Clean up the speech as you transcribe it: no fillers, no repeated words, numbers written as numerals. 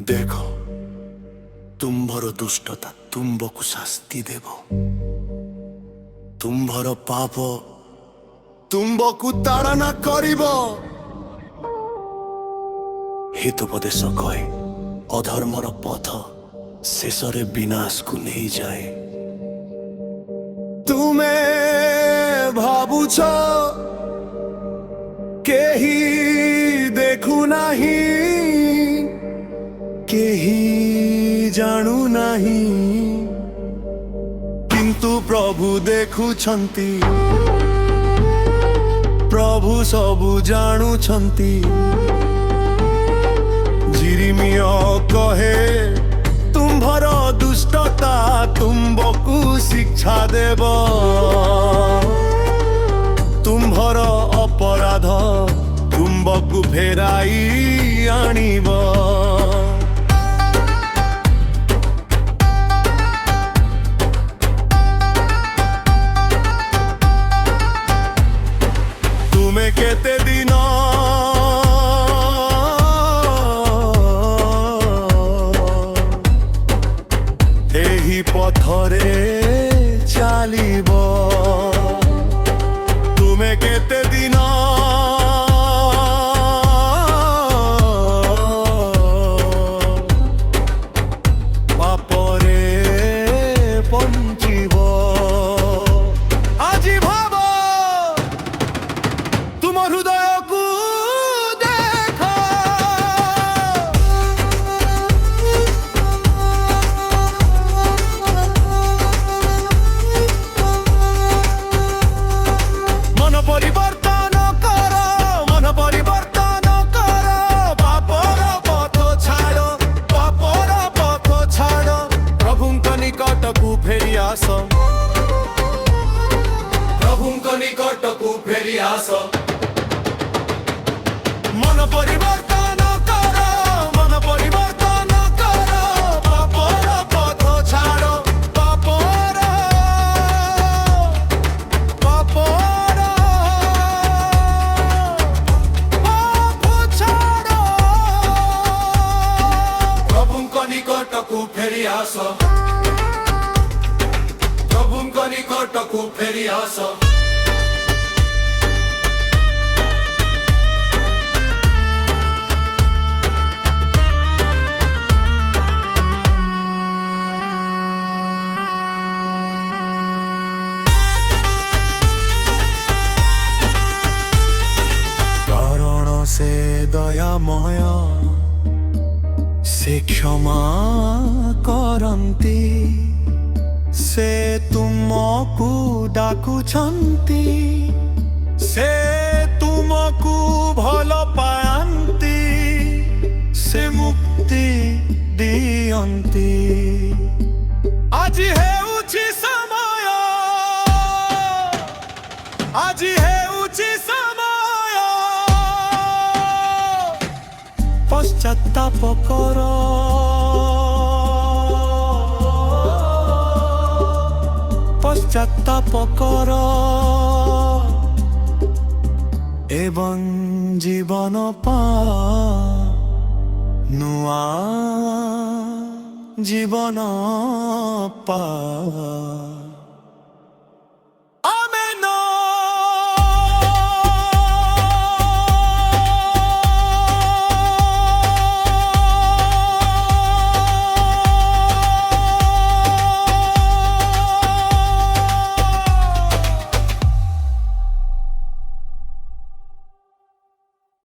ଦେଖ ତୁମ୍ଭର ଦୁଷ୍ଟତା ତୁମ୍ଭକୁ ଶାସ୍ତି ଦେବ, ତୁମ୍ଭର ପାପ ତୁମ୍ଭକୁ ତାଡ଼ନା କରିବ। ହିତୋପଦେଶ କହେ ଅଧର୍ମର ପଥ ଶେଷରେ ବିନାଶକୁ ନେଇଯାଏ। ତୁମେ ଭାବୁଛ କେହି ଦେଖୁନାହିଁ, କେହି ଜାଣୁ ନାହିଁ, କିନ୍ତୁ ପ୍ରଭୁ ଦେଖୁଛନ୍ତି, ପ୍ରଭୁ ସବୁ ଜାଣୁଛନ୍ତି। ଜିରିମିୟ କହେ ତୁମ୍ଭର ଦୁଷ୍ଟତା ତୁମ୍ଭକୁ ଶିକ୍ଷା ଦେବ, ତୁମ୍ଭର ଅପରାଧ ତୁମ୍ଭକୁ ଫେରାଇ ଆଣିବ। ତୁମେ କେତେ ଦିନ ଏହି ପଥରେ ଚାଲିବ, ତୁମେ କେତେ ଦିନ ପାପରେ ବଞ୍ଚିବ। ଆଜି ଭାବ ତୁମ ହୃଦୟକୁ ଦେଖ, ମନ ପରିବର୍ତ୍ତନ କର, ମନ ପରିବର୍ତ୍ତନ କର, ପାପର ପଥ ଛାଡ଼, ପାପର ପଥ ଛାଡ଼, ପ୍ରଭୁଙ୍କ ନିକଟକୁ ଫେରି ଆସ, ପ୍ରଭୁଙ୍କ ନିକଟକୁ ଫେରି ଆସ। ମନ ପରିବର୍ତ୍ତନ କର, ମନ ପରିବର୍ତ୍ତନ କର, ପାପର ପଥ ଛାଡ଼, ପାପର ପାପ ଛାଡ଼, ପ୍ରଭୁଙ୍କ ନିକଟକୁ ଫେରି ଆସ, ପ୍ରଭୁଙ୍କ ନିକଟକୁ ଫେରି ଆସ। କାରଣ ସେ ଦୟାମୟ, ସେ କ୍ଷମା କରନ୍ତି, ସେ ତୁମକୁ ଡାକୁଛନ୍ତି, ସେ ତୁମକୁ ଭଲ ପାଆନ୍ତି, ସେ ମୁକ୍ତି ଦିଅନ୍ତି। ଆଜି ହେଉଛି ସମୟ, ଆଜି ହେଉଛି ସମୟ, ପଶ୍ଚାତ୍ତାପ କର, ପଶ୍ଚାତ୍ତାପ କର ଏବଂ ଜୀବନ ନୂଆ ଜୀବନ